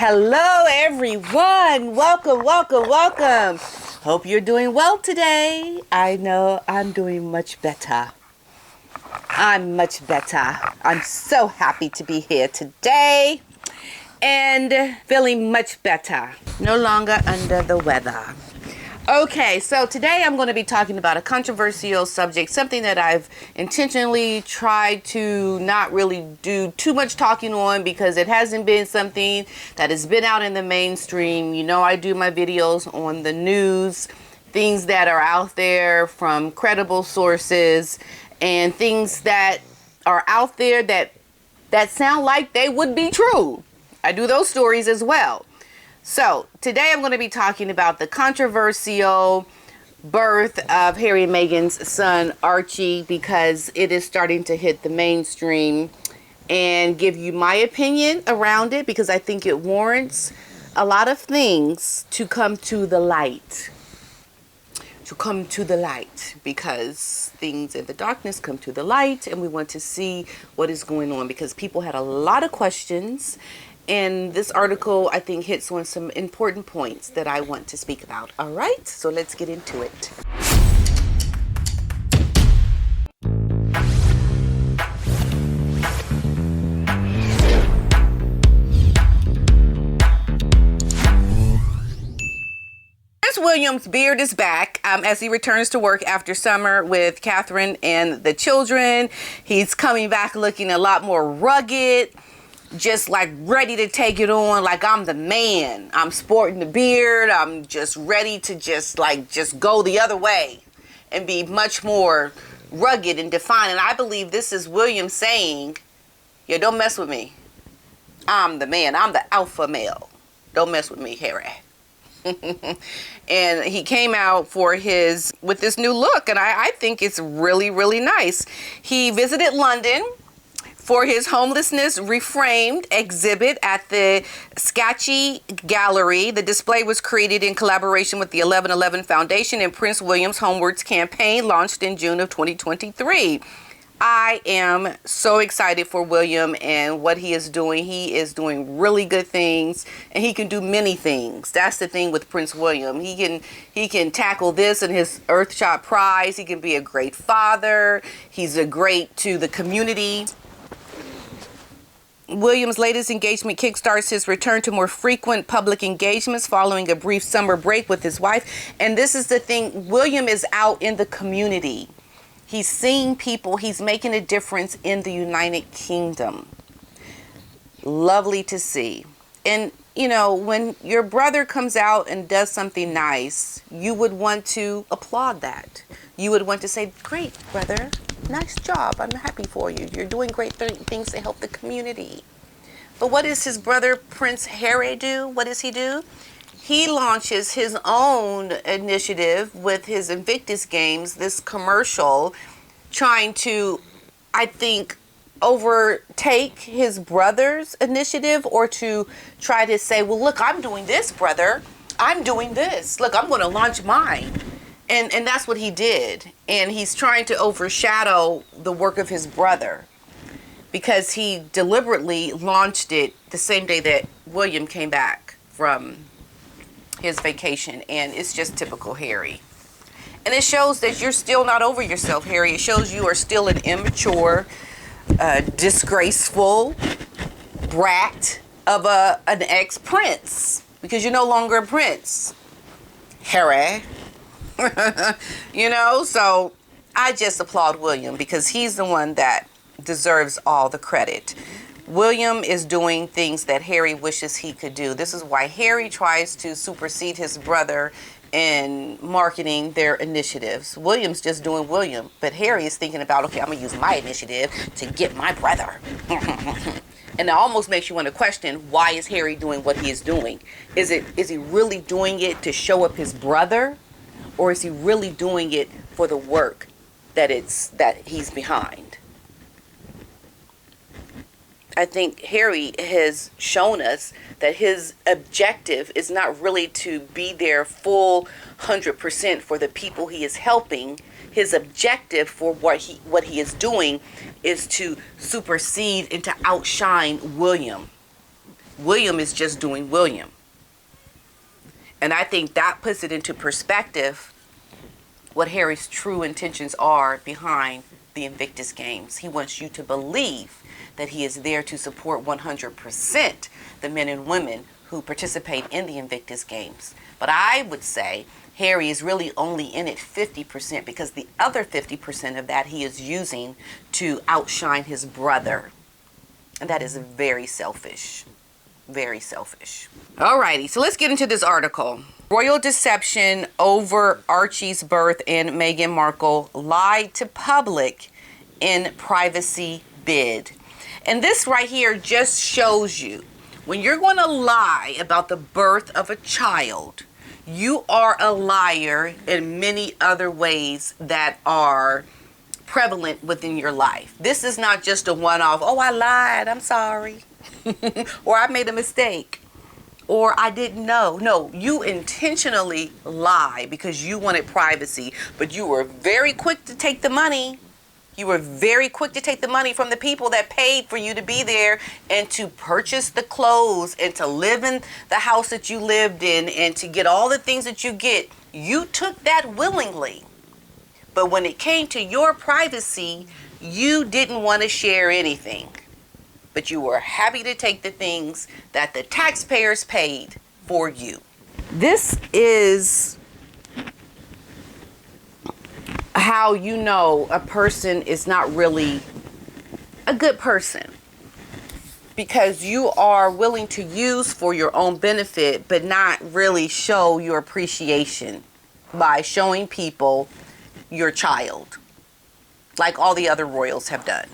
Hello, everyone. Welcome. Hope you're doing well today. I know I'm doing much better. I'm so happy to be here today and feeling much better. No longer under the weather. Okay, so today I'm going to be talking about a controversial subject, something that I've intentionally tried to not really do too much talking on because it hasn't been something that has been out in the mainstream. You know, I do my videos on the news, things that are out there from credible sources, and things that are out there that sound like they would be true. I do those stories as well. So today I'm going to be talking about the controversial birth of Harry and Meghan's son Archie, because it is starting to hit the mainstream, and give you my opinion around it because I think it warrants a lot of things to come to the light. Because things in the darkness come to the light, and we want to see what is going on because people had a lot of questions. And this article, I think, hits on some important points that I want to speak about. All right, so let's get into it. Prince William's beard is back as he returns to work after summer with Catherine and the children. He's coming back looking a lot more rugged, just like ready to take it on, like I'm the man. I'm sporting the beard. I'm just ready to just go the other way and be much more rugged and defined. And I believe this is William saying, yeah, don't mess with me. I'm the man. I'm the alpha male. Don't mess with me, Harry. And he came out with this new look, and I think it's really, really nice. He visited London for his Homelessness Reframed exhibit at the Xpatty Gallery. The display was created in collaboration with the 1111 Foundation and Prince William's Homewards campaign, launched in June of 2023. I am so excited for William and what he is doing. He is doing really good things, and he can do many things. That's the thing with Prince William. He can tackle this and his Earthshot Prize. He can be a great father. He's a great to the community. William's latest engagement kickstarts his return to more frequent public engagements following a brief summer break with his wife. And this is the thing, William is out in the community. He's seeing people. He's making a difference in the United Kingdom. Lovely to see. And, you know, when your brother comes out and does something nice, you would want to applaud that. You would want to say, great, brother. Nice job. I'm happy for you. You're doing great things to help the community. But what does his brother, Prince Harry, do? What does he do? He launches his own initiative with his Invictus Games, this commercial, trying to, I think, overtake his brother's initiative, or to try to say, well, look, I'm doing this, brother. I'm doing this. Look, I'm going to launch mine. And that's what he did. And he's trying to overshadow the work of his brother because he deliberately launched it the same day that William came back from his vacation. And it's just typical Harry. And it shows that you're still not over yourself, Harry. It shows you are still an immature, disgraceful brat of an ex-prince, because you're no longer a prince, Harry. You know, so I just applaud William because he's the one that deserves all the credit. William is doing things that Harry wishes he could do. This is why Harry tries to supersede his brother in marketing their initiatives. William's just doing William, but Harry is thinking about, okay, I'm going to use my initiative to get my brother. And it almost makes you want to question, why is Harry doing what he is doing? Is he really doing it to show up his brother? Or is he really doing it for the work that he's behind? I think Harry has shown us that his objective is not really to be there full 100% for the people he is helping. His objective for what he is doing is to supersede and to outshine William. William is just doing William. And I think that puts it into perspective what Harry's true intentions are behind the Invictus Games. He wants you to believe that he is there to support 100% the men and women who participate in the Invictus Games. But I would say Harry is really only in it 50% because the other 50% of that he is using to outshine his brother. And that is very selfish. Very selfish. Alrighty, so let's get into this article. Royal deception over Archie's birth and Meghan Markle lied to public in privacy bid. And this right here just shows you when you're going to lie about the birth of a child, you are a liar in many other ways that are prevalent within your life. This is not just a one-off, oh, I lied, I'm sorry. Or I made a mistake. Or I didn't know. No, you intentionally lie because you wanted privacy, but you were very quick to take the money. You were very quick to take the money from the people that paid for you to be there and to purchase the clothes and to live in the house that you lived in and to get all the things that you get. You took that willingly. But when it came to your privacy, you didn't want to share anything. But you were happy to take the things that the taxpayers paid for you. This is how you know a person is not really a good person. Because you are willing to use for your own benefit, but not really show your appreciation by showing people your child, like all the other royals have done.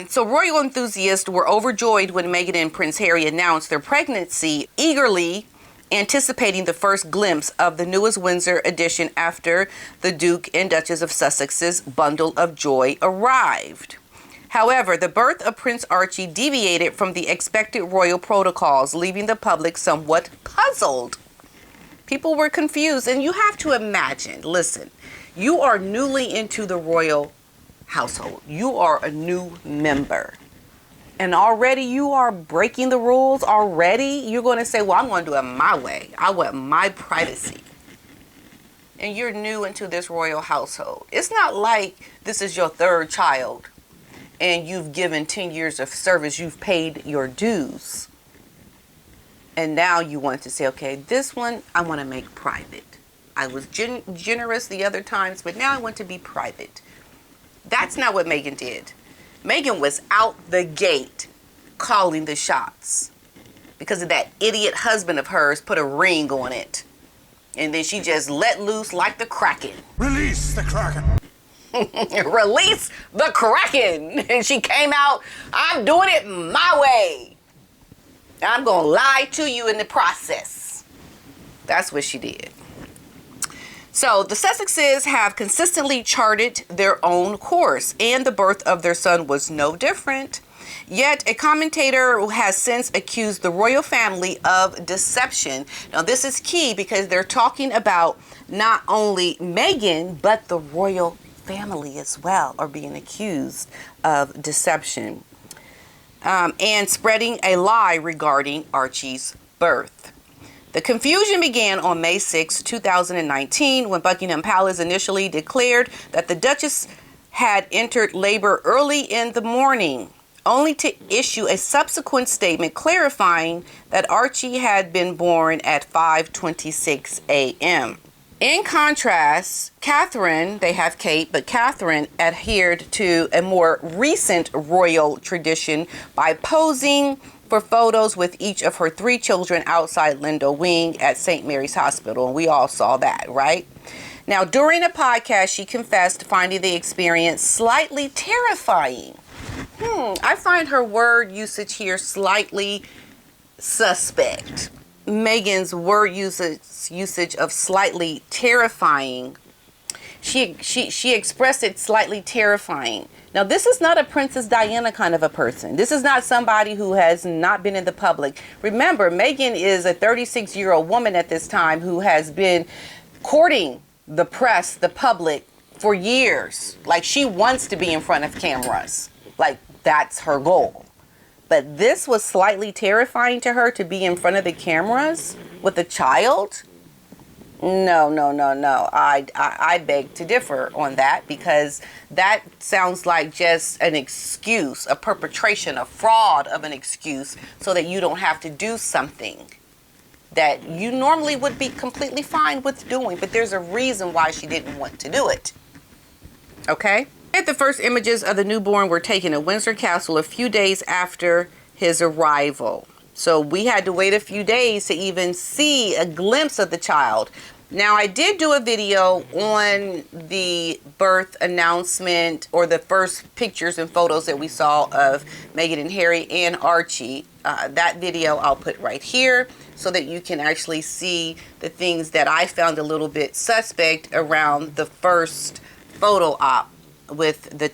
So royal enthusiasts were overjoyed when Meghan and Prince Harry announced their pregnancy, eagerly anticipating the first glimpse of the newest Windsor edition after the Duke and Duchess of Sussex's bundle of joy arrived. However, the birth of Prince Archie deviated from the expected royal protocols, leaving the public somewhat puzzled. People were confused, and you have to imagine, listen, you are newly into the royal household. You are a new member. And already you are breaking the rules. Already you're going to say, well, I'm going to do it my way. I want my privacy. And you're new into this royal household. It's not like this is your third child and you've given 10 years of service. You've paid your dues. And now you want to say, okay, this one I want to make private. I was generous the other times, but now I want to be private. That's not what Meghan did. Meghan was out the gate calling the shots because of that idiot husband of hers put a ring on it. And then she just let loose like the Kraken. Release the Kraken. Release the Kraken. And she came out, I'm doing it my way. I'm going to lie to you in the process. That's what she did. So the Sussexes have consistently charted their own course, and the birth of their son was no different. Yet a commentator has since accused the royal family of deception. Now this is key because they're talking about not only Meghan, but the royal family as well are being accused of deception and spreading a lie regarding Archie's birth. The confusion began on May 6, 2019, when Buckingham Palace initially declared that the Duchess had entered labor early in the morning, only to issue a subsequent statement clarifying that Archie had been born at 5:26 a.m. In contrast, Catherine, they have Kate, but Catherine adhered to a more recent royal tradition by posing for photos with each of her 3 children outside Lindo Wing at St. Mary's Hospital. And we all saw that, right? Now, during a podcast, she confessed finding the experience slightly terrifying. I find her word usage here slightly suspect. Meghan's word usage of slightly terrifying. She expressed it slightly terrifying. Now, this is not a Princess Diana kind of a person. This is not somebody who has not been in the public. Remember, Meghan is a 36-year-old woman at this time who has been courting the press, the public, for years. Like, she wants to be in front of cameras. Like, that's her goal. But this was slightly terrifying to her, to be in front of the cameras with a child. No. I beg to differ on that, because that sounds like just an excuse, a perpetration, a fraud of an excuse, so that you don't have to do something that you normally would be completely fine with doing. But there's a reason why she didn't want to do it. Okay? The first images of the newborn were taken at Windsor Castle a few days after his arrival. So we had to wait a few days to even see a glimpse of the child. Now, I did do a video on the birth announcement, or the first pictures and photos that we saw of Meghan and Harry and Archie. That video I'll put right here, so that you can actually see the things that I found a little bit suspect around the first photo op with the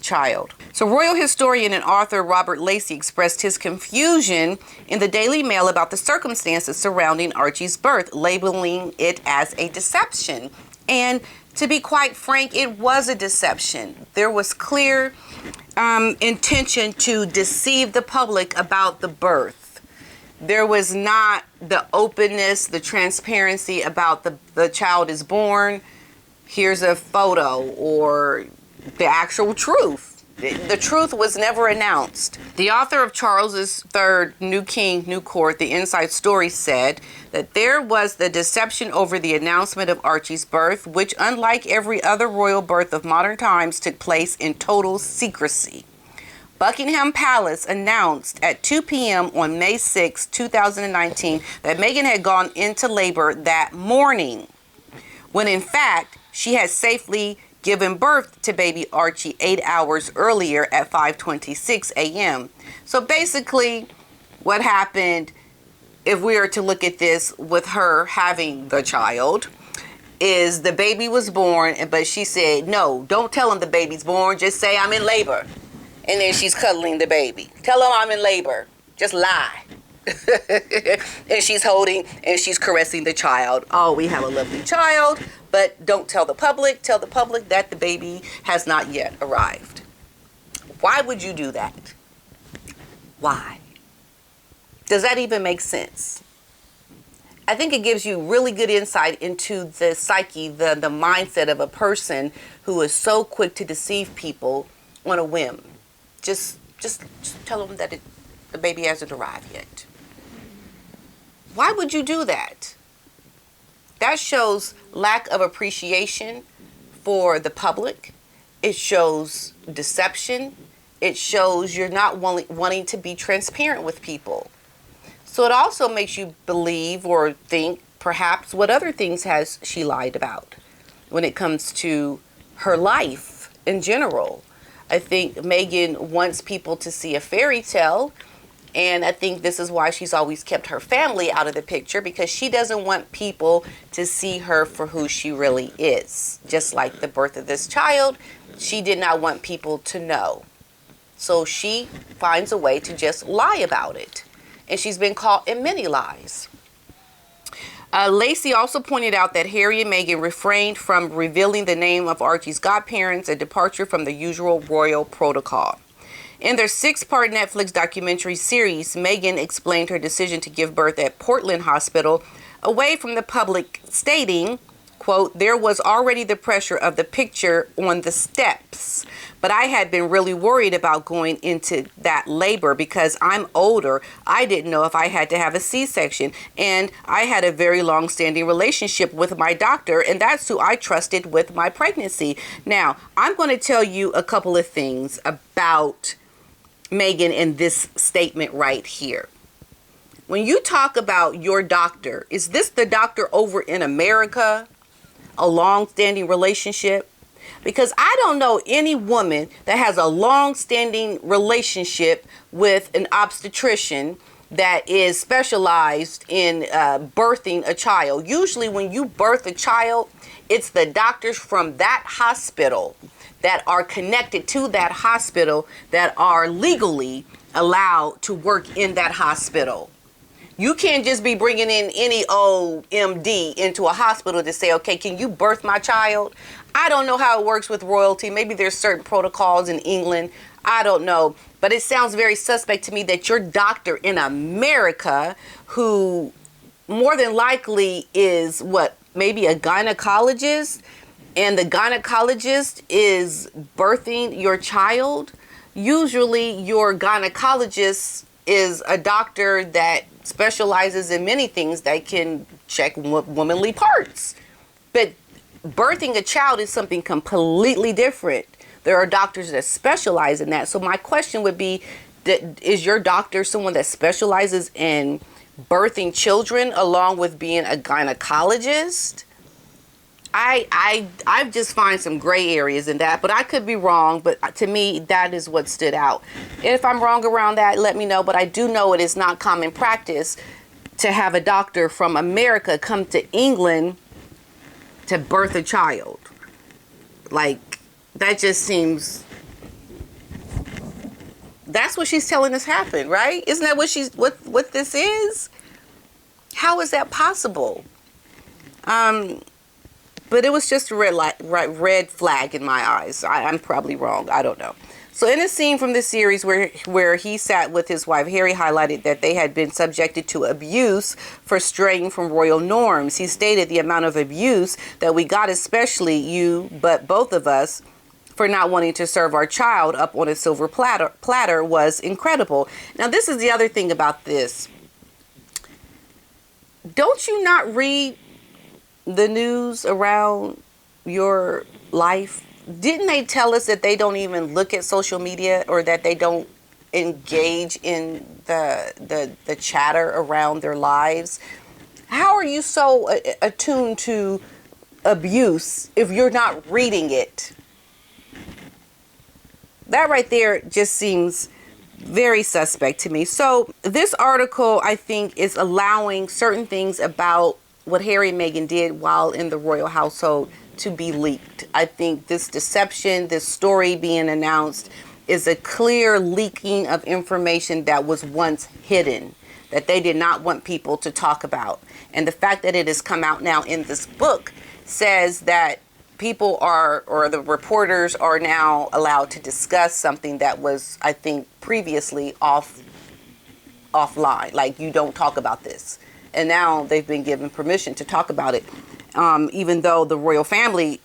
child. So royal historian and author Robert Lacey expressed his confusion in the Daily Mail about the circumstances surrounding Archie's birth, labeling it as a deception. And to be quite frank, it was a deception. There was clear intention to deceive the public about the birth. There was not the openness, the transparency about the child is born, here's a photo, or the actual truth. The truth was never announced. The author of Charles's third New King, New Court, The Inside Story, said that there was the deception over the announcement of Archie's birth, which, unlike every other royal birth of modern times, took place in total secrecy. Buckingham Palace announced at 2 p.m. on May 6, 2019, that Meghan had gone into labor that morning, when in fact she had safely given birth to baby Archie 8 hours earlier at 5:26 a.m. So basically, what happened, if we are to look at this with her having the child, is the baby was born, but she said, no, don't tell him the baby's born, just say I'm in labor. And then she's cuddling the baby. Tell him I'm in labor. Just lie. And she's holding and she's caressing the child. Oh, we have a lovely child, but don't tell the public. Tell the public that the baby has not yet arrived. Why would you do that? Why? Does that even make sense? I think it gives you really good insight into the psyche, the mindset of a person who is so quick to deceive people on a whim. Just tell them that the baby hasn't arrived yet. Why would you do that? That shows lack of appreciation for the public. It shows deception. It shows you're not wanting to be transparent with people. So it also makes you believe or think perhaps what other things has she lied about when it comes to her life in general. I think Meghan wants people to see a fairy tale, and I think this is why she's always kept her family out of the picture, because she doesn't want people to see her for who she really is. Just like the birth of this child, she did not want people to know. So she finds a way to just lie about it. And she's been caught in many lies. Lacey also pointed out that Harry and Meghan refrained from revealing the name of Archie's godparents, a departure from the usual royal protocol. In their 6-part Netflix documentary series, Meghan explained her decision to give birth at Portland Hospital away from the public, stating, quote, "There was already the pressure of the picture on the steps, but I had been really worried about going into that labor because I'm older. I didn't know if I had to have a C-section, and I had a very long-standing relationship with my doctor, and that's who I trusted with my pregnancy." Now, I'm going to tell you a couple of things about Meghan in this statement right here. When you talk about your doctor, is this the doctor over in America? A long-standing relationship? Because I don't know any woman that has a long-standing relationship with an obstetrician that is specialized in birthing a child. Usually when you birth a child, it's the doctors from that hospital that are connected to that hospital that are legally allowed to work in that hospital. You can't just be bringing in any old MD into a hospital to say, okay, can you birth my child? I don't know how it works with royalty. Maybe there's certain protocols in England. I don't know. But it sounds very suspect to me that your doctor in America, who more than likely is maybe a gynecologist, and the gynecologist is birthing your child. Usually your gynecologist is a doctor that specializes in many things that can check womanly parts. But birthing a child is something completely different. There are doctors that specialize in that. So my question would be, is your doctor someone that specializes in birthing children along with being a gynecologist? I just find some gray areas in that, but I could be wrong. But to me, that is what stood out. If I'm wrong around that, let me know. But I do know it is not common practice to have a doctor from America come to England to birth a child. Like, that just seems... That's what she's telling us happened, right? Isn't that what this is? How is that possible? But it was just a red flag in my eyes. I'm probably wrong. I don't know. So in a scene from the series where he sat with his wife, Harry highlighted that they had been subjected to abuse for straying from royal norms. He stated the amount of abuse that we got, especially you, but both of us, for not wanting to serve our child up on a silver platter was incredible. Now, this is the other thing about this. Don't you not read the news around your life? Didn't they tell us that they don't even look at social media, or that they don't engage in the chatter around their lives? How are you so attuned to abuse if you're not reading it? That right there just seems very suspect to me. So this article, I think, is allowing certain things about what Harry and Meghan did while in the royal household to be leaked. I think this deception, this story being announced, is a clear leaking of information that was once hidden, that they did not want people to talk about. And the fact that it has come out now in this book says that people are, or the reporters are now allowed to discuss something that was, I think, previously offline. Like, you don't talk about this. And now they've been given permission to talk about it. Even though the royal family,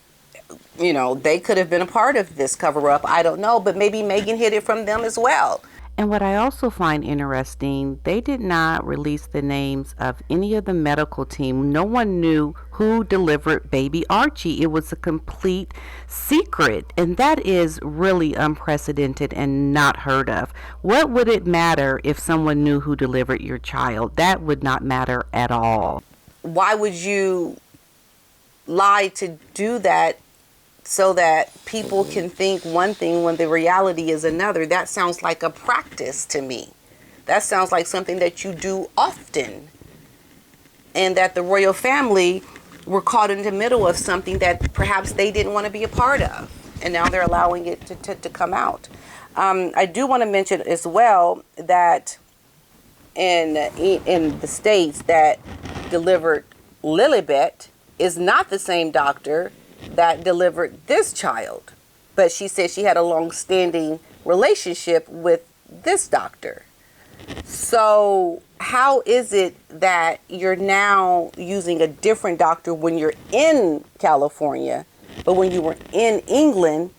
you know, they could have been a part of this cover up. I don't know, but maybe Meghan hid it from them as well. And what I also find interesting, they did not release the names of any of the medical team. No one knew who delivered baby Archie. It was a complete secret. And that is really unprecedented and not heard of. What would it matter if someone knew who delivered your child? That would not matter at all. Why would you lie to do that so that people can think one thing when the reality is another? That sounds like a practice to me. That sounds like something that you do often. And that the royal family were caught in the middle of something that perhaps they didn't want to be a part of. And now they're allowing it to come out. I do want to mention as well that in the States that delivered Lilibet is not the same doctor that delivered this child. But she said she had a long-standing relationship with this doctor. So how is it that you're now using a different doctor when you're in California, but when you were in England,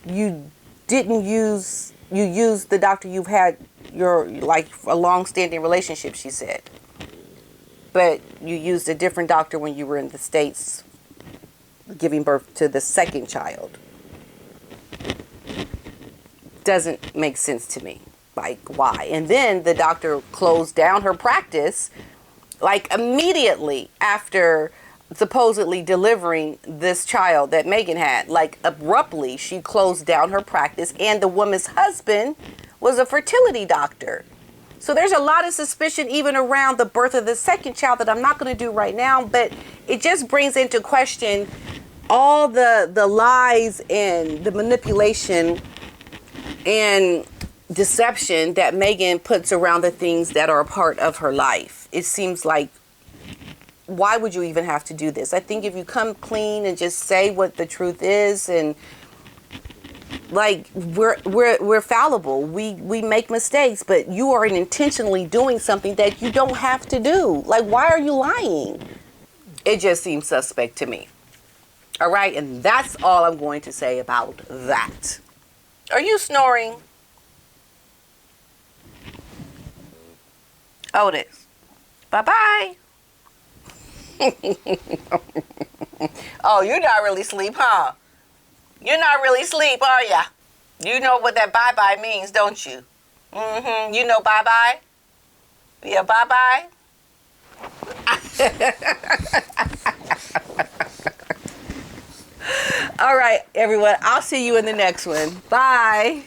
you used the doctor you've had a long-standing relationship, she said. But you used a different doctor when you were in the States giving birth to the second child. Doesn't make sense to me. Like, why? And then the doctor closed down her practice, like, immediately after supposedly delivering this child that Meghan had. Like, abruptly, she closed down her practice, and the woman's husband was a fertility doctor. So there's a lot of suspicion even around the birth of the second child that I'm not going to do right now, but it just brings into question all the lies and the manipulation and deception that Meghan puts around the things that are a part of her life. It seems like, why would you even have to do this? I think if you come clean and just say what the truth is and Like, we're fallible. We make mistakes, but you are intentionally doing something that you don't have to do. Like, why are you lying? It just seems suspect to me. All right, and that's all I'm going to say about that. Are you snoring? Otis. Bye-bye. Oh, you're not really asleep, huh? You're not really asleep, are ya? You know what that bye-bye means, don't you? Mm-hmm. You know bye-bye? Yeah, bye-bye? All right, everyone. I'll see you in the next one. Bye.